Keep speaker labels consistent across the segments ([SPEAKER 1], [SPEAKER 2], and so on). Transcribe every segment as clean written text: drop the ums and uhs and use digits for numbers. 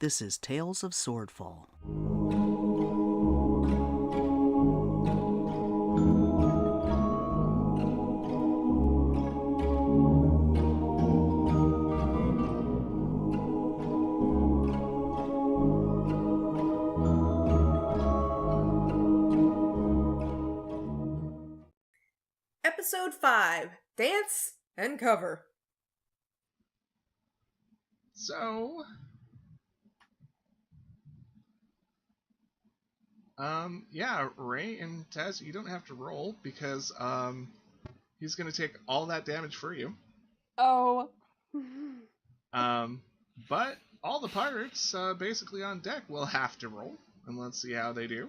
[SPEAKER 1] This is Tales of Swordfall.
[SPEAKER 2] Episode 5, Dance and Cover.
[SPEAKER 3] So, yeah, Ray and Taz, you don't have to roll because, he's gonna take all that damage for you.
[SPEAKER 4] Oh.
[SPEAKER 3] But all the pirates, basically on deck will have to roll, and let's see how they do.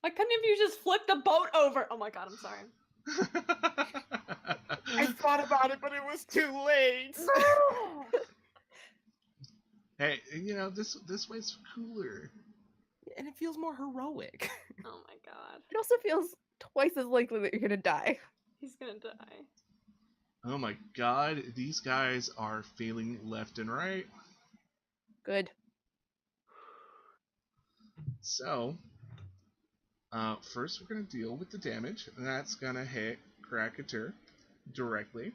[SPEAKER 4] Why couldn't you just flip the boat over? Oh my god, I'm sorry.
[SPEAKER 5] I thought about it, but it was too late.
[SPEAKER 3] Hey, you know, this way's cooler.
[SPEAKER 5] And it feels more heroic.
[SPEAKER 4] Oh my god.
[SPEAKER 6] It also feels twice as likely that you're gonna die.
[SPEAKER 4] He's gonna die.
[SPEAKER 3] Oh my god, these guys are failing left and right.
[SPEAKER 6] Good.
[SPEAKER 3] So, first we're going to deal with the damage, and that's going to hit Krakatur directly.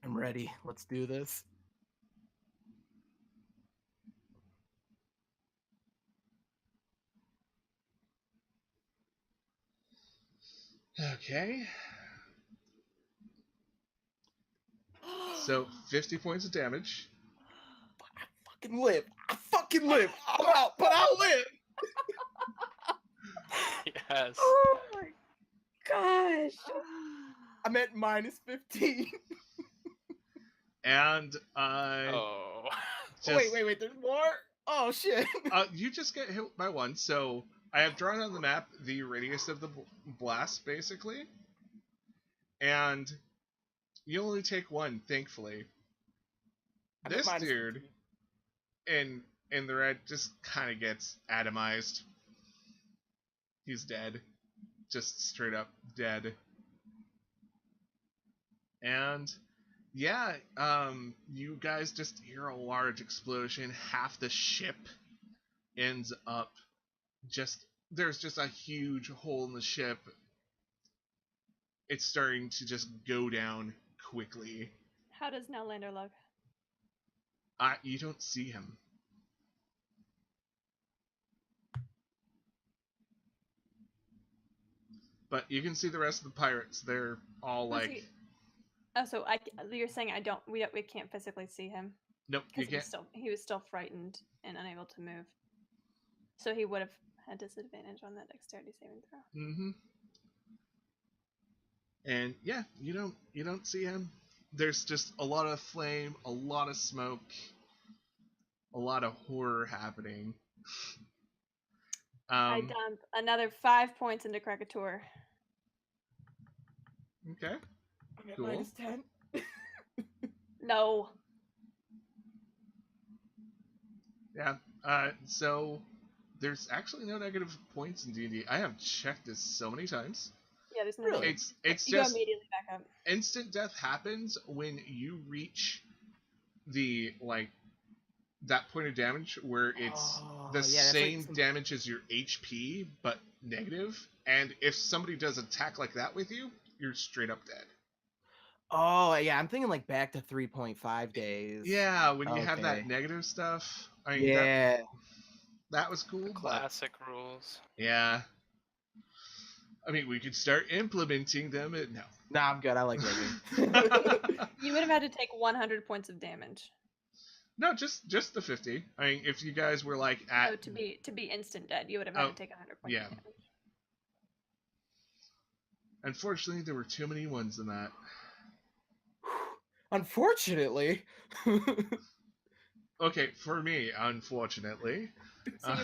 [SPEAKER 5] I'm ready. Let's do this.
[SPEAKER 3] Okay. So, 50 points of damage.
[SPEAKER 5] I fucking live. I'm out, but I'll live.
[SPEAKER 7] Yes.
[SPEAKER 6] Oh my gosh.
[SPEAKER 5] I'm at minus 15.
[SPEAKER 3] And,
[SPEAKER 7] Oh.
[SPEAKER 3] just,
[SPEAKER 5] Wait, there's more? Oh, shit.
[SPEAKER 3] you just get hit by one, so I have drawn on the map the radius of the blast, basically. And you only take one, thankfully.
[SPEAKER 5] I'm at
[SPEAKER 3] This
[SPEAKER 5] minus
[SPEAKER 3] dude
[SPEAKER 5] 15.
[SPEAKER 3] in the red just kind of gets atomized. He's dead. Just straight up dead. And yeah, you guys just hear a large explosion. Half the ship ends up there's just a huge hole in the ship. It's starting to just go down quickly.
[SPEAKER 4] How does Nowlander look?
[SPEAKER 3] You don't see him. But you can see the rest of the pirates. They're all
[SPEAKER 4] Was
[SPEAKER 3] like,
[SPEAKER 4] he- Oh, so you're saying we can't physically see him?
[SPEAKER 3] nope, you
[SPEAKER 4] Because
[SPEAKER 3] can't.
[SPEAKER 4] he was still frightened and unable to move. So he would have had disadvantage on that dexterity saving throw.
[SPEAKER 3] Mm-hmm. And yeah, you don't see him. There's just a lot of flame, a lot of smoke, a lot of horror happening.
[SPEAKER 4] I dump another 5 points into Krakatur.
[SPEAKER 3] Okay.
[SPEAKER 5] I'm at
[SPEAKER 3] Cool.
[SPEAKER 5] minus 10.
[SPEAKER 4] No.
[SPEAKER 3] Yeah. So there's actually no negative points in D&D. I have checked this so many times.
[SPEAKER 4] Yeah, there's no.
[SPEAKER 5] Really?
[SPEAKER 4] negative.
[SPEAKER 3] It's
[SPEAKER 4] You go
[SPEAKER 3] just
[SPEAKER 4] immediately back up.
[SPEAKER 3] instant death happens when you reach the that point of damage where it's the same damage as your HP but negative, and if somebody does attack like that with you, you're straight up dead.
[SPEAKER 5] Oh, yeah, I'm thinking like back to 3.5 days.
[SPEAKER 3] Yeah, when you have that
[SPEAKER 5] Okay.
[SPEAKER 3] negative stuff. I mean,
[SPEAKER 5] Yeah.
[SPEAKER 3] that was cool. But
[SPEAKER 7] Classic rules.
[SPEAKER 3] yeah. I mean, we could start implementing them. No.
[SPEAKER 5] Nah, I'm good. I like living.
[SPEAKER 4] You would have had to take 100 points of damage.
[SPEAKER 3] No, just the 50. I mean, if you guys were like at
[SPEAKER 4] Oh, to be instant dead, you would have had to take 100 points
[SPEAKER 3] yeah.
[SPEAKER 4] of damage.
[SPEAKER 3] Unfortunately, there were too many ones in that.
[SPEAKER 5] Unfortunately.
[SPEAKER 3] Okay, for me, unfortunately.
[SPEAKER 4] So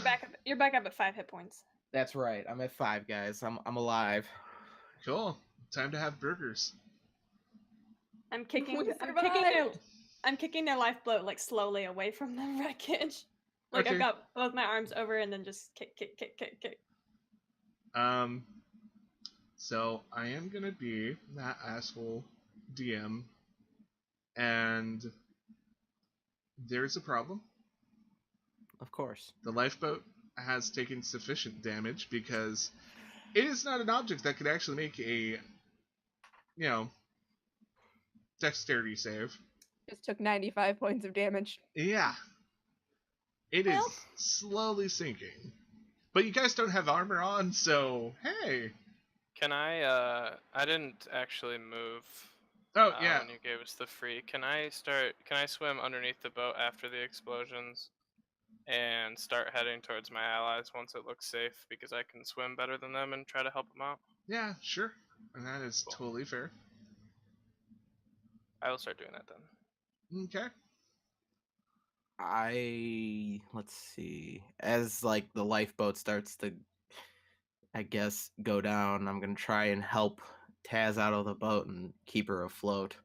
[SPEAKER 4] you're back up at 5 hit points.
[SPEAKER 5] That's right. I'm at 5, guys. I'm alive.
[SPEAKER 3] Cool. Time to have burgers.
[SPEAKER 4] I'm kicking
[SPEAKER 6] We
[SPEAKER 4] I'm kicking their lifeboat like slowly away from the wreckage. Like
[SPEAKER 3] Okay.
[SPEAKER 4] I've got both my arms over and then just kick.
[SPEAKER 3] So I am gonna be that asshole DM, and there's a problem.
[SPEAKER 5] Of course.
[SPEAKER 3] The lifeboat has taken sufficient damage because it is not an object that could actually make a, dexterity save.
[SPEAKER 6] Just took 95 points of damage.
[SPEAKER 3] Yeah, it is slowly sinking. But you guys don't have armor on, so hey.
[SPEAKER 7] Can I didn't actually move.
[SPEAKER 3] Oh yeah.
[SPEAKER 7] When you gave us the free. Can I swim underneath the boat after the explosions and start heading towards my allies once it looks safe, because I can swim better than them and try to help them out?
[SPEAKER 3] Yeah, sure. And that is totally fair.
[SPEAKER 7] I will start doing that then.
[SPEAKER 3] Okay.
[SPEAKER 5] Let's see. As like the lifeboat starts to, I guess, go down, I'm gonna try and help Taz out of the boat and keep her afloat.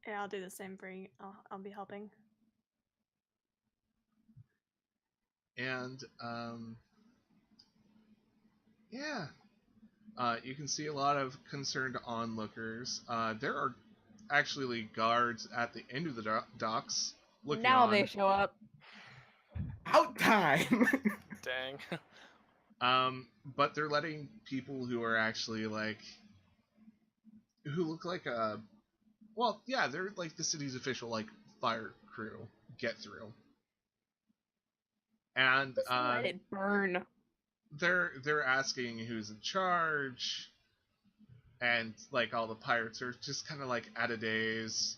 [SPEAKER 4] Yeah, I'll do the same for you. I'll be helping.
[SPEAKER 3] And you can see a lot of concerned onlookers. There are actually guards at the end of the docks looking
[SPEAKER 6] Now
[SPEAKER 3] on.
[SPEAKER 6] they show up.
[SPEAKER 5] Out time.
[SPEAKER 7] Dang.
[SPEAKER 3] But they're letting people who are actually who look like they're like the city's official fire crew get through. And
[SPEAKER 6] Just let it burn.
[SPEAKER 3] they're asking who's in charge, and all the pirates are just kind of at a daze.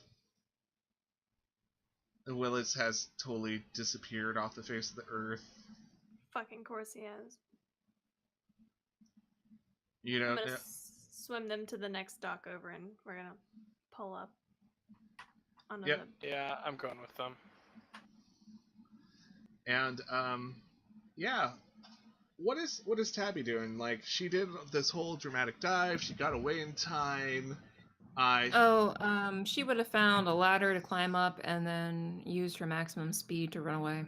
[SPEAKER 3] And Willis has totally disappeared off the face of the earth.
[SPEAKER 4] Fucking course he has.
[SPEAKER 3] You know,
[SPEAKER 4] I'm gonna swim them to the next dock over, and we're gonna pull up.
[SPEAKER 3] Yep.
[SPEAKER 7] Yeah, I'm going with them.
[SPEAKER 3] And what is Tabby doing? She did this whole dramatic dive. She got away in time.
[SPEAKER 8] She would have found a ladder to climb up and then used her maximum speed to run away.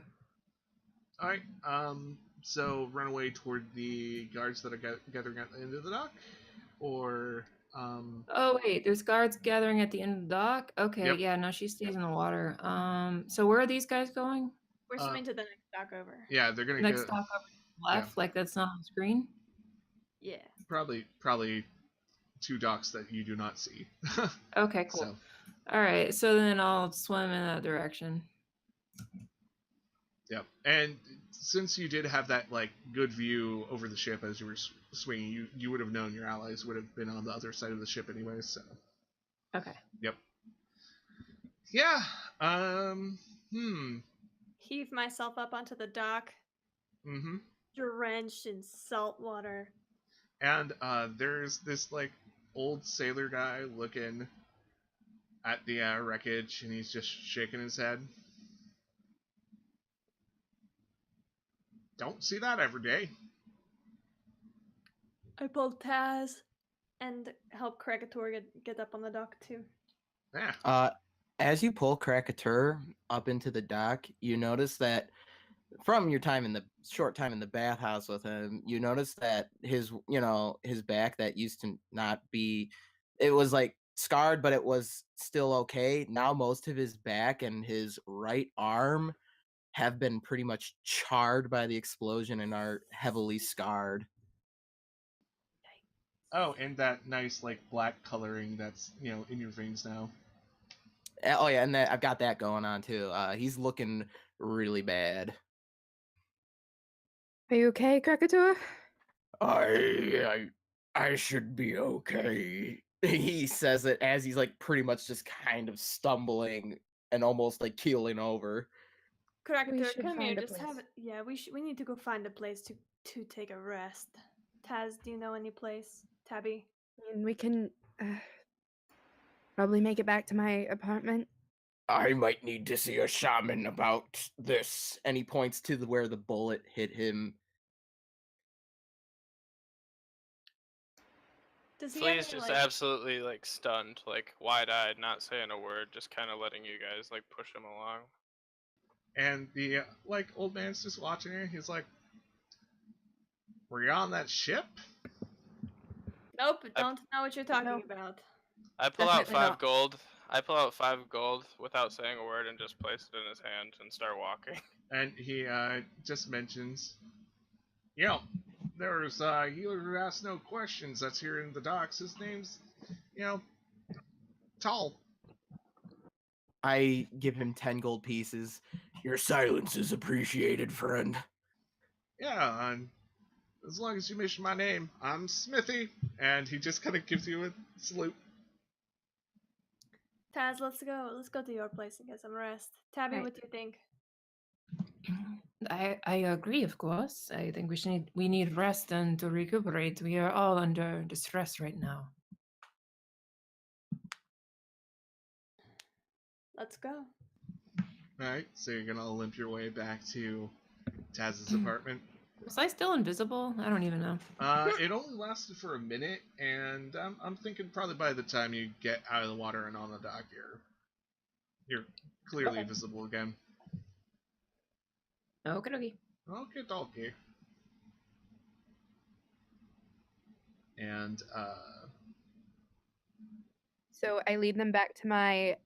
[SPEAKER 3] All right. So run away toward the guards that are gathering at the end of the dock, or
[SPEAKER 8] Oh wait, there's guards gathering at the end of the dock. Okay,
[SPEAKER 3] Yep.
[SPEAKER 8] yeah, no, she stays in the water. So where are these guys going?
[SPEAKER 4] We're swimming to the next dock over.
[SPEAKER 3] Yeah, they're gonna
[SPEAKER 8] Next
[SPEAKER 3] go
[SPEAKER 8] dock over to the left, like that's not on the screen.
[SPEAKER 4] Yeah.
[SPEAKER 3] probably 2 docks that you do not see.
[SPEAKER 8] Okay, cool.
[SPEAKER 3] So,
[SPEAKER 8] All right, so then I'll swim in that direction.
[SPEAKER 3] yep. And since you did have that good view over the ship as you were swinging, you would have known your allies would have been on the other side of the ship anyway. So.
[SPEAKER 8] Okay.
[SPEAKER 3] Yep. Yeah.
[SPEAKER 4] Heave myself up onto the dock.
[SPEAKER 3] Mm-hmm.
[SPEAKER 4] Drenched in salt water.
[SPEAKER 3] And there's this old sailor guy looking at the wreckage, and he's just shaking his head. Don't see that every day.
[SPEAKER 4] I pulled Taz and help Krakator get up on the dock too.
[SPEAKER 3] Yeah.
[SPEAKER 5] As you pull Krakatur up into the dock, you notice that from your time in the short time in the bathhouse with him, you notice that his back that used to not be, it was scarred, but it was still okay. Now most of his back and his right arm have been pretty much charred by the explosion and are heavily scarred.
[SPEAKER 3] Oh, and that nice black coloring that's in your veins now.
[SPEAKER 5] Oh yeah, and I've got that going on too. He's looking really bad.
[SPEAKER 6] Are you okay, Krakator?
[SPEAKER 5] I should be okay. He says it as he's pretty much just kind of stumbling and almost keeling over.
[SPEAKER 4] Krakator, come here.
[SPEAKER 6] find a
[SPEAKER 4] Just
[SPEAKER 6] place.
[SPEAKER 4] have it. Yeah, we need to go find a place to take a rest. Taz, do you know any place? Tabby?
[SPEAKER 6] And we can probably make it back to my apartment.
[SPEAKER 5] I might need to see a shaman about this. And he points to where the bullet hit him.
[SPEAKER 4] Does he
[SPEAKER 7] Flea's
[SPEAKER 4] have
[SPEAKER 7] just absolutely stunned, wide-eyed, not saying a word, just kind of letting you guys push him along.
[SPEAKER 3] And the old man's just watching her. He's like, "Were you on that ship?"
[SPEAKER 4] Nope, don't know what you're talking
[SPEAKER 6] No.
[SPEAKER 4] about.
[SPEAKER 7] I pull out
[SPEAKER 6] Definitely
[SPEAKER 7] 5
[SPEAKER 6] not.
[SPEAKER 7] gold. I pull out 5 gold without saying a word and just place it in his hand and start walking.
[SPEAKER 3] And he just mentions, there's a healer who asks no questions that's here in the docks. His name's, Tall.
[SPEAKER 5] I give him 10 gold pieces. Your silence is appreciated, friend.
[SPEAKER 3] Yeah, and as long as you mention my name, I'm Smithy. And he just kind of gives you a salute.
[SPEAKER 4] Taz, let's go. Let's go to your place and get some rest. Tabby,
[SPEAKER 6] Right.
[SPEAKER 4] what do you think?
[SPEAKER 8] I agree, of course. I think we need rest and to recuperate. We are all under distress right now.
[SPEAKER 4] Let's go.
[SPEAKER 3] Alright, so you're gonna limp your way back to Taz's apartment.
[SPEAKER 8] Was I still invisible? I don't even know.
[SPEAKER 3] It only lasted for a minute, and I'm thinking probably by the time you get out of the water and on the dock, you're clearly visible again.
[SPEAKER 8] Okay.
[SPEAKER 3] Okay. And
[SPEAKER 6] So I lead them back to my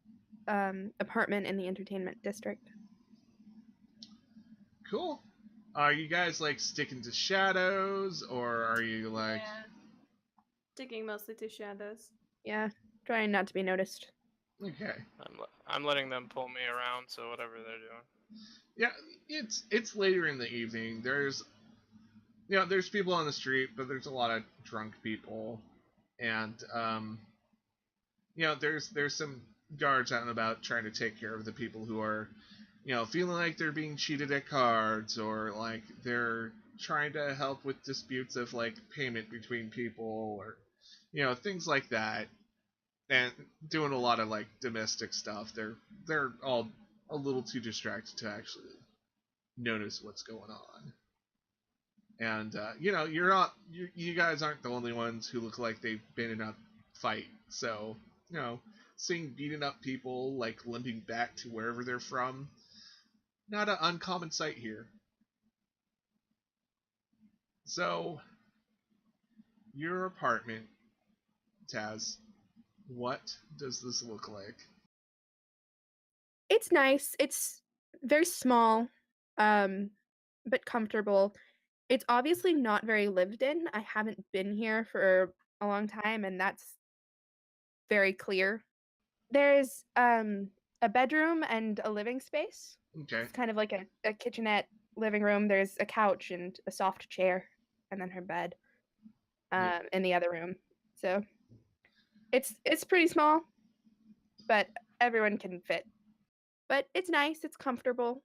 [SPEAKER 6] apartment in the entertainment district.
[SPEAKER 3] cool. Are you guys like sticking to shadows, or are you like?
[SPEAKER 4] Yeah. Sticking mostly to shadows.
[SPEAKER 6] Yeah, trying not to be noticed.
[SPEAKER 3] Okay.
[SPEAKER 7] I'm letting them pull me around, so whatever they're doing.
[SPEAKER 3] Yeah, it's later in the evening. There's people on the street, but there's a lot of drunk people, and there's some guards out and about trying to take care of the people who are, feeling like they're being cheated at cards, or like they're trying to help with disputes of like payment between people, or things like that, and doing a lot of like domestic stuff. They're all a little too distracted to actually notice what's going on. And you guys aren't the only ones who look like they've been in a fight. So seeing beaten up people like limping back to wherever they're from, not an uncommon sight here. So your apartment, Taz, what does this look like?
[SPEAKER 6] It's nice. It's very small, but comfortable. It's obviously not very lived in. I haven't been here for a long time, and that's very clear. There's a bedroom and a living space.
[SPEAKER 3] Okay.
[SPEAKER 6] It's kind of like a kitchenette living room. There's a couch and a soft chair, and then her bed in the other room. So it's pretty small, but everyone can fit. But it's nice. It's comfortable.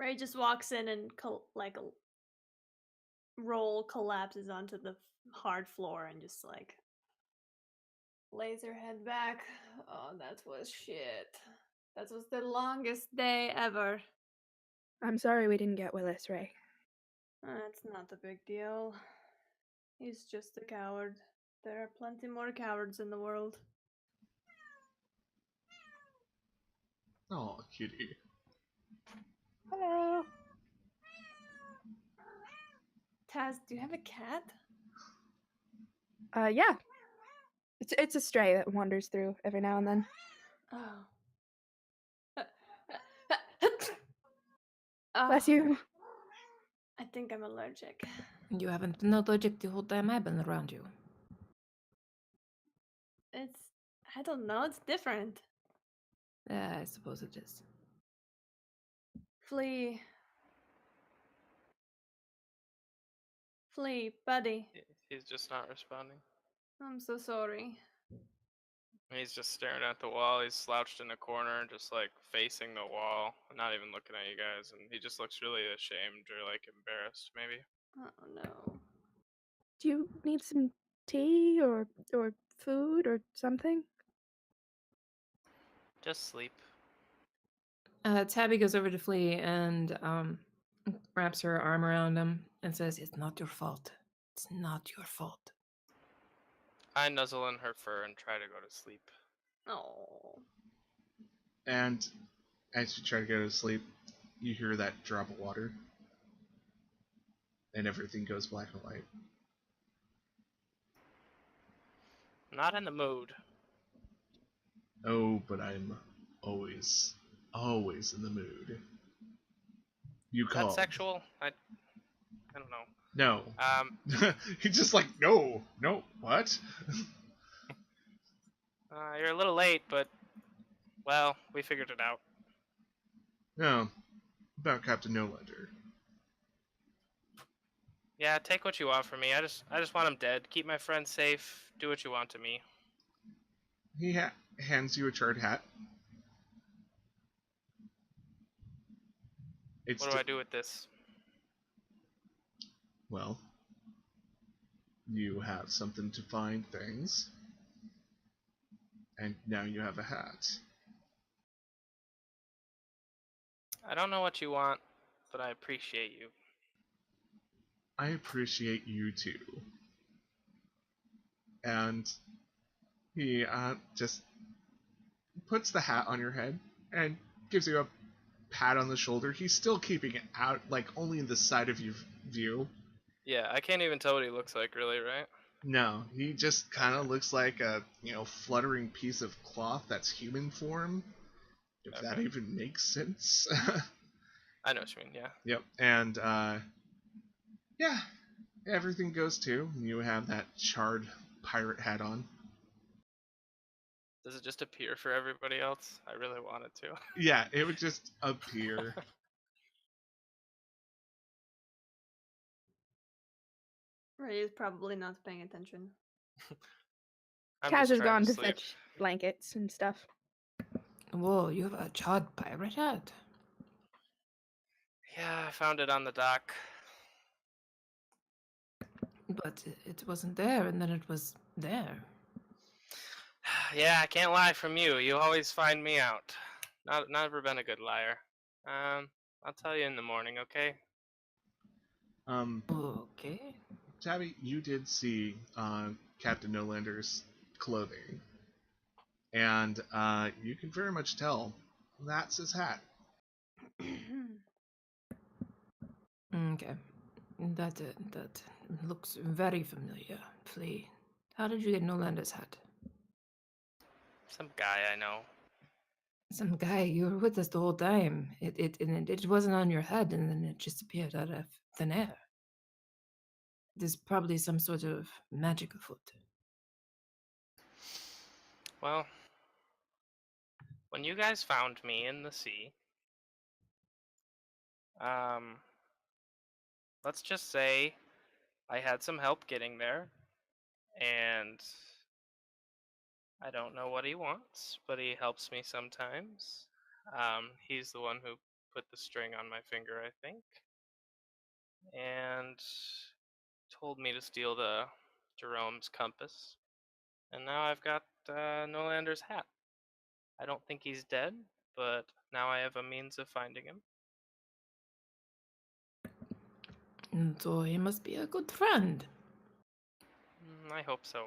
[SPEAKER 4] Ray just walks in and roll collapses onto the hard floor and just like lays her head back. Oh, that was shit. That was the longest day ever.
[SPEAKER 6] I'm sorry we didn't get Willis, Ray.
[SPEAKER 4] It's not a big deal. He's just a coward. There are plenty more cowards in the world.
[SPEAKER 3] Oh, cutie.
[SPEAKER 6] Hello.
[SPEAKER 4] Taz, do you have a cat?
[SPEAKER 6] Yeah. It's a stray that wanders through every now and then.
[SPEAKER 4] Oh.
[SPEAKER 6] Bless
[SPEAKER 4] Oh,
[SPEAKER 6] you.
[SPEAKER 4] I think I'm allergic.
[SPEAKER 8] You haven't been allergic the whole time I've been around you.
[SPEAKER 4] I don't know, it's different.
[SPEAKER 8] I suppose it is.
[SPEAKER 4] Flea, buddy.
[SPEAKER 7] He's just not responding.
[SPEAKER 4] I'm so sorry.
[SPEAKER 7] He's just staring at the wall. He's slouched in a corner, just like facing the wall, not even looking at you guys, and he just looks really ashamed or like embarrassed, maybe.
[SPEAKER 4] Oh no.
[SPEAKER 6] Do you need some tea or food or something?
[SPEAKER 7] Just sleep.
[SPEAKER 8] Tabby goes over to Flea and wraps her arm around him and says, "It's not your fault. It's not your fault."
[SPEAKER 7] I nuzzle in her fur and try to go to sleep.
[SPEAKER 4] Oh.
[SPEAKER 3] And as you try to go to sleep, you hear that drop of water. and everything goes black and white.
[SPEAKER 7] Not in the mood.
[SPEAKER 3] Oh, but I'm always in the mood. You
[SPEAKER 7] Is that
[SPEAKER 3] called.
[SPEAKER 7] sexual? I don't know.
[SPEAKER 3] No.
[SPEAKER 7] Um,
[SPEAKER 3] He's just like, no, what?
[SPEAKER 7] You're a little late, but well, we figured it out.
[SPEAKER 3] No, about Captain Nolander.
[SPEAKER 7] Yeah, take what you want from me. I just want him dead. Keep my friends safe. Do what you want to me.
[SPEAKER 3] He hands you a charred hat. It's
[SPEAKER 7] What do I do with this?
[SPEAKER 3] Well, you have something to find things, and now you have a hat.
[SPEAKER 7] I don't know what you want, but I appreciate you.
[SPEAKER 3] I appreciate you too. And he just puts the hat on your head and gives you a pat on the shoulder. He's still keeping it out, like only in the side of your view.
[SPEAKER 7] Yeah, I can't even tell what he looks like, really, right?
[SPEAKER 3] No, he just kind of looks like a, fluttering piece of cloth that's human form. If that even makes sense.
[SPEAKER 7] I know what you mean, yeah.
[SPEAKER 3] Yep, and yeah, everything goes too. You have that charred pirate hat on.
[SPEAKER 7] Does it just appear for everybody else? I really want it to.
[SPEAKER 3] Yeah, it would just appear.
[SPEAKER 4] Ray is probably not paying attention.
[SPEAKER 7] I'm
[SPEAKER 6] Taz
[SPEAKER 7] just
[SPEAKER 6] has
[SPEAKER 7] trying
[SPEAKER 6] gone to
[SPEAKER 7] sleep.
[SPEAKER 6] fetch blankets and stuff.
[SPEAKER 8] Whoa, you have a charred pirate hat?
[SPEAKER 7] Yeah, I found it on the dock.
[SPEAKER 8] But it wasn't there, and then it was there.
[SPEAKER 7] Yeah, I can't lie from you. You always find me out. Never been a good liar. I'll tell you in the morning, okay?
[SPEAKER 8] Okay.
[SPEAKER 3] Tabby, you did see Captain Nolander's clothing, and you can very much tell that's his hat.
[SPEAKER 8] Okay. That looks very familiar. Flea, how did you get Nolander's hat?
[SPEAKER 7] Some guy I know.
[SPEAKER 8] Some guy, you were with us the whole time. It wasn't on your head, and then it just appeared out of thin air. There's probably some sort of magic afoot.
[SPEAKER 7] Well, when you guys found me in the sea, let's just say I had some help getting there, and I don't know what he wants, but he helps me sometimes. He's the one who put the string on my finger, I think, and told me to steal the Jerome's compass. And now I've got Nolander's hat. I don't think he's dead, but now I have a means of finding him.
[SPEAKER 8] So he must be a good friend.
[SPEAKER 7] I hope so.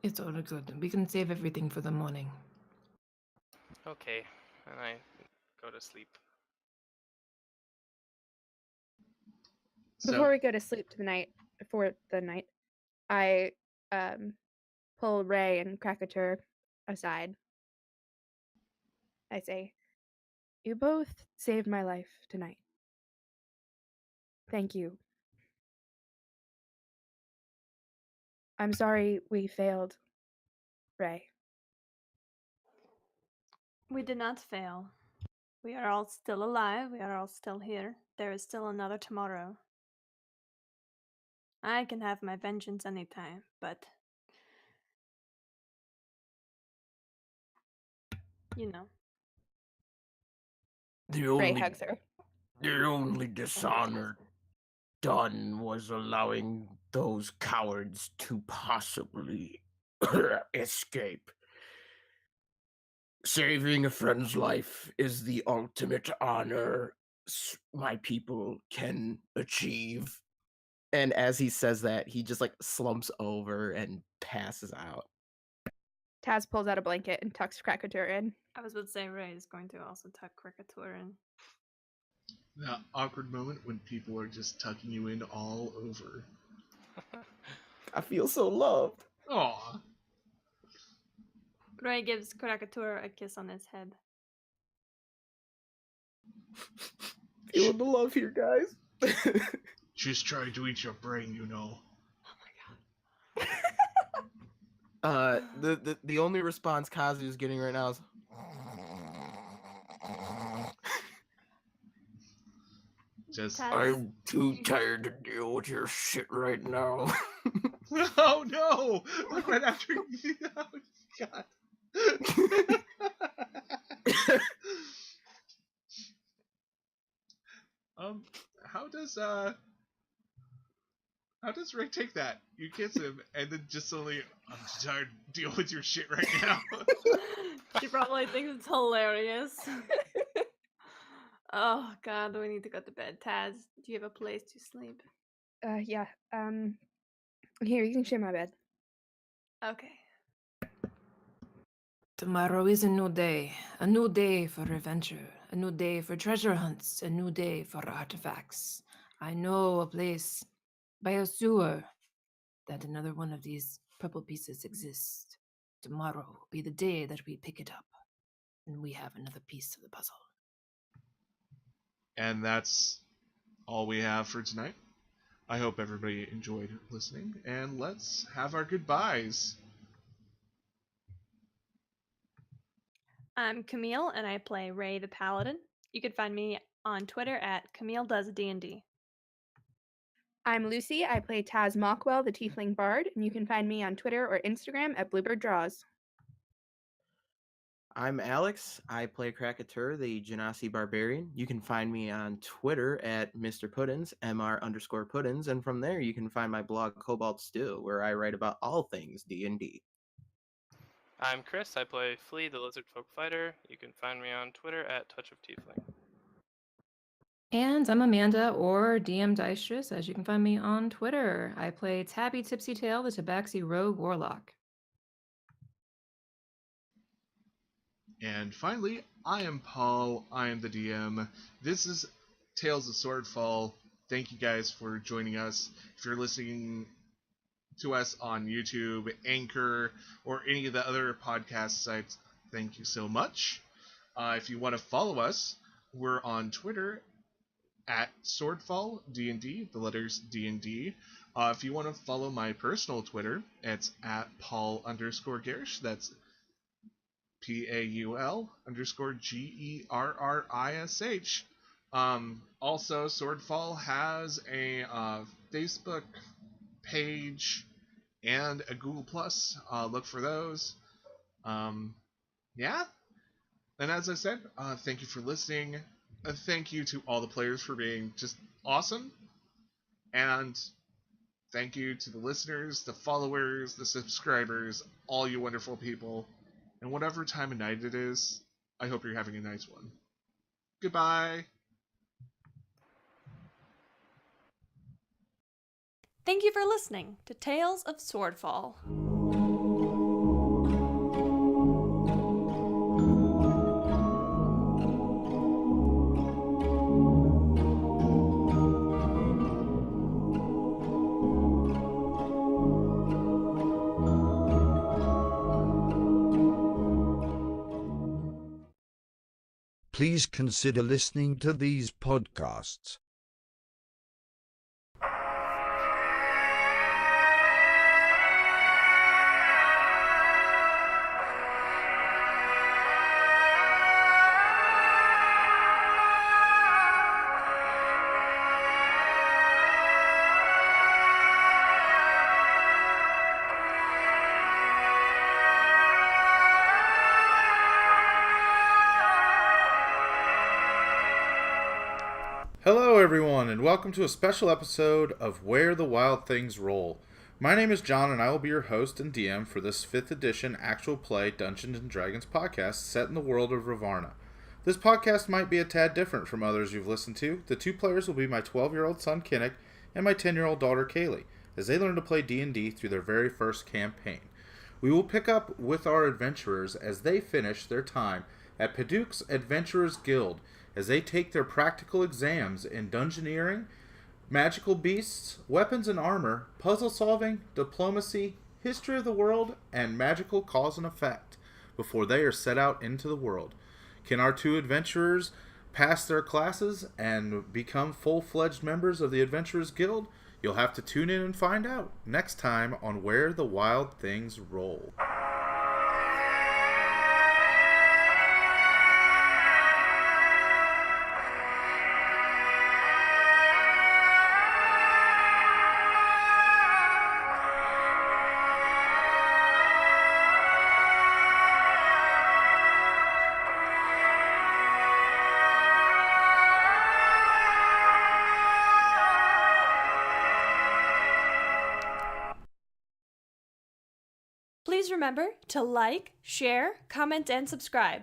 [SPEAKER 8] It's all good. We can save everything for the morning.
[SPEAKER 7] Okay, and I go to sleep.
[SPEAKER 6] Before we go to sleep for the night, I pull Ray and Krakatur aside. I say, "You both saved my life tonight. Thank you. I'm sorry we failed, Ray."
[SPEAKER 4] We did not fail. We are all still alive. We are all still here. There is still another tomorrow. I can have my vengeance anytime, but you know.
[SPEAKER 6] Ray hugs her.
[SPEAKER 5] The only dishonor done was allowing those cowards to possibly escape. Saving a friend's life is the ultimate honor my people can achieve. And as he says that, he just like slumps over and passes out.
[SPEAKER 6] Taz pulls out a blanket and tucks Krakatur in.
[SPEAKER 4] I was about to say Ray is going to also tuck Krakatur in.
[SPEAKER 3] That awkward moment when people are just tucking you in all over.
[SPEAKER 5] I feel so loved.
[SPEAKER 3] Aw.
[SPEAKER 4] Roy gives Krakatur a kiss on his head.
[SPEAKER 5] Feeling the love here, guys.
[SPEAKER 3] She's trying to eat your brain, you know.
[SPEAKER 5] The only response Kazu's getting right now is
[SPEAKER 3] Just.
[SPEAKER 4] I'm
[SPEAKER 5] too tired to deal with your shit right now.
[SPEAKER 3] Oh no! Right after. Oh, God. How does Ray take that? You kiss him, and then just suddenly, I'm tired to deal with your shit right now.
[SPEAKER 4] She probably thinks it's hilarious. Oh god, we need to go to bed. Taz, do you have a place to sleep?
[SPEAKER 6] Yeah. Here, you can share my bed.
[SPEAKER 4] Okay.
[SPEAKER 8] Tomorrow is a new day for adventure, a new day for treasure hunts, a new day for artifacts. I know a place by a sewer that another one of these purple pieces exists. Tomorrow will be the day that we pick it up, and we have another piece of the puzzle.
[SPEAKER 3] And that's all we have for tonight. I hope everybody enjoyed listening, and let's have our goodbyes.
[SPEAKER 4] I'm Camille, and I play Ray the Paladin. You can find me on Twitter at CamilleDoesD&D.
[SPEAKER 6] I'm Lucy. I play Taz Mockwell, the Tiefling Bard, and you can find me on Twitter or Instagram at Bluebird Draws.
[SPEAKER 5] I'm Alex. I play Krakatur, the Genasi Barbarian. You can find me on Twitter at Mr. Puddins, Mr_Puddins, and from there you can find my blog Cobalt Stew, where I write about all things D&D.
[SPEAKER 7] I'm Chris. I play Flea, the Lizard Folk Fighter. You can find me on Twitter at Touch of Tiefling.
[SPEAKER 8] And I'm Amanda, or DM Deistress, as you can find me on Twitter. I play Tabby Tipsy Tail, the Tabaxi Rogue Warlock.
[SPEAKER 3] And finally, I am Paul. I am the DM. This is Tales of Swordfall. Thank you guys for joining us. If you're listening to us on YouTube, Anchor, or any of the other podcast sites, thank you so much. If you want to follow us, we're on Twitter at Swordfall D&D, the letters D&D. If you want to follow my personal Twitter, it's at Paul_Gersh. That's PAUL_GERRISH. Also, Swordfall has a Facebook page and a Google Plus. Look for those. Yeah. And as I said, thank you for listening. Thank you to all the players for being just awesome. And thank you to the listeners, the followers, the subscribers, all you wonderful people. And whatever time of night it is, I hope you're having a nice one. Goodbye.
[SPEAKER 4] Thank you for listening to Tales of Swordfall.
[SPEAKER 9] Please consider listening to these podcasts.
[SPEAKER 10] Hello everyone, and welcome to a special episode of Where the Wild Things Roll. My name is John, and I will be your host and DM for this 5th edition actual play Dungeons & Dragons podcast set in the world of Ravarna. This podcast might be a tad different from others you've listened to. The two players will be my 12-year-old son Kinnick and my 10-year-old daughter Kaylee, as they learn to play D&D through their very first campaign. We will pick up with our adventurers as they finish their time at Paduke's Adventurers Guild, as they take their practical exams in dungeoneering, magical beasts, weapons and armor, puzzle solving, diplomacy, history of the world, and magical cause and effect before they are set out into the world. Can our two adventurers pass their classes and become full-fledged members of the Adventurers Guild? You'll have to tune in and find out next time on Where the Wild Things Roll.
[SPEAKER 11] Please remember to like, share, comment, and subscribe.